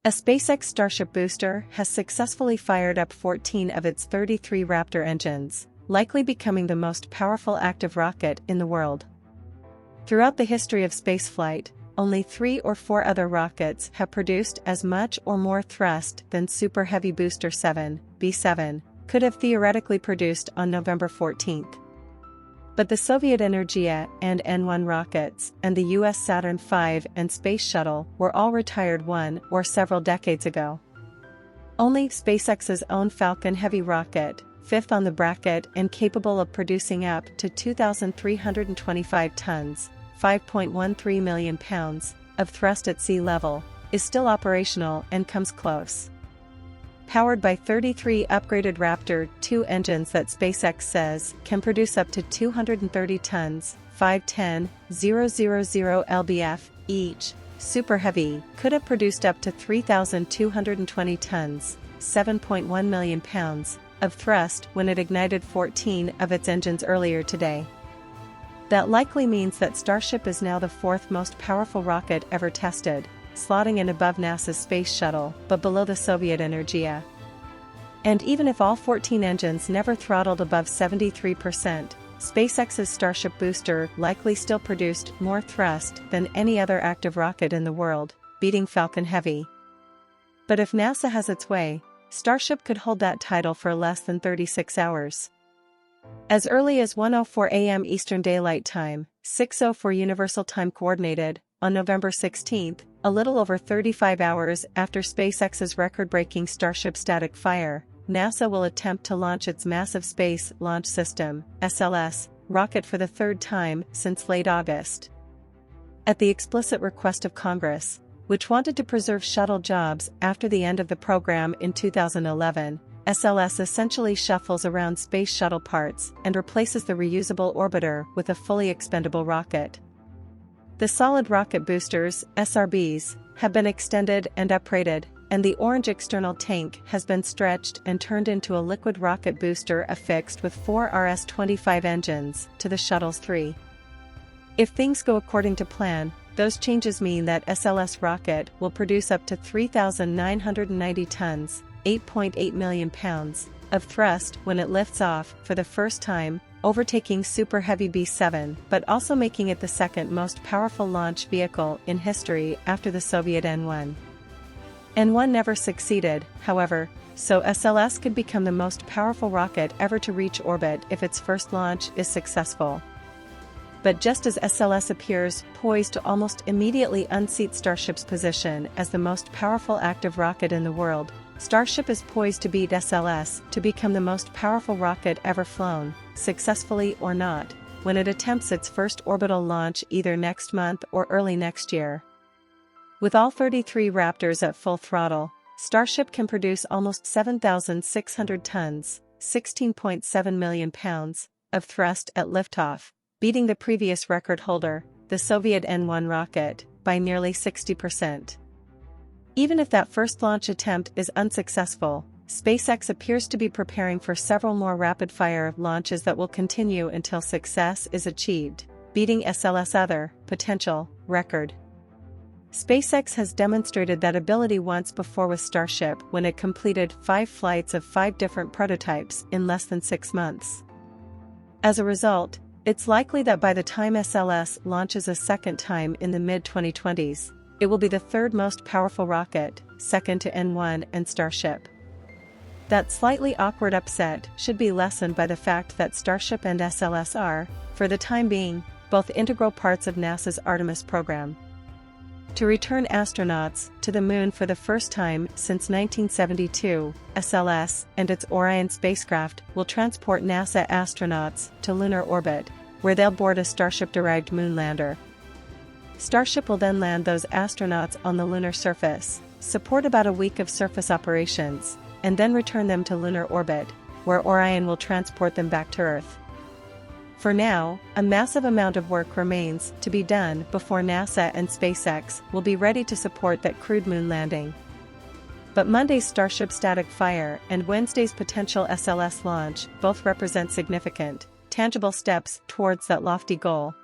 A SpaceX Starship booster has successfully fired up 14 of its 33 Raptor engines, likely becoming the most powerful active rocket in the world. Throughout the history of spaceflight, only 3 or 4 other rockets have produced as much or more thrust than Super Heavy Booster 7, B7, could have theoretically produced on November 14. But the Soviet Energia and N-1 rockets and the US Saturn V and Space Shuttle were all retired one or several decades ago. Only SpaceX's own Falcon Heavy rocket, fifth on the bracket and capable of producing up to 2,325 tons, 5.13 million pounds, of thrust at sea level, is still operational and comes close. Powered by 33 upgraded Raptor 2 engines that SpaceX says can produce up to 230 tons, 510,000 lbf, each, Super Heavy could have produced up to 3,220 tons, 7.1 million pounds, of thrust when it ignited 14 of its engines earlier today. That likely means that Starship is now the 4th most powerful rocket ever tested, slotting in above NASA's Space Shuttle but below the Soviet Energia. And even if all 14 engines never throttled above 73%, SpaceX's Starship booster likely still produced more thrust than any other active rocket in the world, beating Falcon Heavy. But if NASA has its way, Starship could hold that title for less than 36 hours. As early as 1:04 a.m. Eastern Daylight Time, 6:04 Universal Time Coordinated, on November 16, a little over 35 hours after SpaceX's record-breaking Starship static fire, NASA will attempt to launch its massive Space Launch System (SLS) rocket for the 3rd time since late August. At the explicit request of Congress, which wanted to preserve shuttle jobs after the end of the program in 2011, SLS essentially shuffles around space shuttle parts and replaces the reusable orbiter with a fully expendable rocket. The solid rocket boosters, SRBs, have been extended and upgraded, and the orange external tank has been stretched and turned into a liquid rocket booster affixed with 4 RS-25 engines to the shuttle's 3. If things go according to plan, those changes mean that SLS rocket will produce up to 3,990 tons, 8.8 million pounds, of thrust when it lifts off for the first time, overtaking Super Heavy B7 but also making it the 2nd most powerful launch vehicle in history after the Soviet N-1. N-1 never succeeded, however, so SLS could become the most powerful rocket ever to reach orbit if its first launch is successful. But just as SLS appears poised to almost immediately unseat Starship's position as the most powerful active rocket in the world, Starship is poised to beat SLS to become the most powerful rocket ever flown, successfully or not, when it attempts its first orbital launch either next month or early next year. With all 33 Raptors at full throttle, Starship can produce almost 7,600 tons, 16.7 million pounds, of thrust at liftoff, beating the previous record holder, the Soviet N-1 rocket, by nearly 60%. Even if that first launch attempt is unsuccessful, SpaceX appears to be preparing for several more rapid-fire launches that will continue until success is achieved, beating SLS' other potential record. SpaceX has demonstrated that ability once before with Starship when it completed 5 flights of 5 different prototypes in less than 6 months. As a result, it's likely that by the time SLS launches a second time in the mid-2020s, it will be the 3rd most powerful rocket, second to N-1 and Starship. That slightly awkward upset should be lessened by the fact that Starship and SLS are, for the time being, both integral parts of NASA's Artemis program. To return astronauts to the Moon for the first time since 1972, SLS and its Orion spacecraft will transport NASA astronauts to lunar orbit, where they'll board a Starship-derived moon lander. Starship will then land those astronauts on the lunar surface, support about a week of surface operations, and then return them to lunar orbit, where Orion will transport them back to Earth. For now, a massive amount of work remains to be done before NASA and SpaceX will be ready to support that crewed moon landing. But Monday's Starship static fire and Wednesday's potential SLS launch both represent significant, tangible steps towards that lofty goal.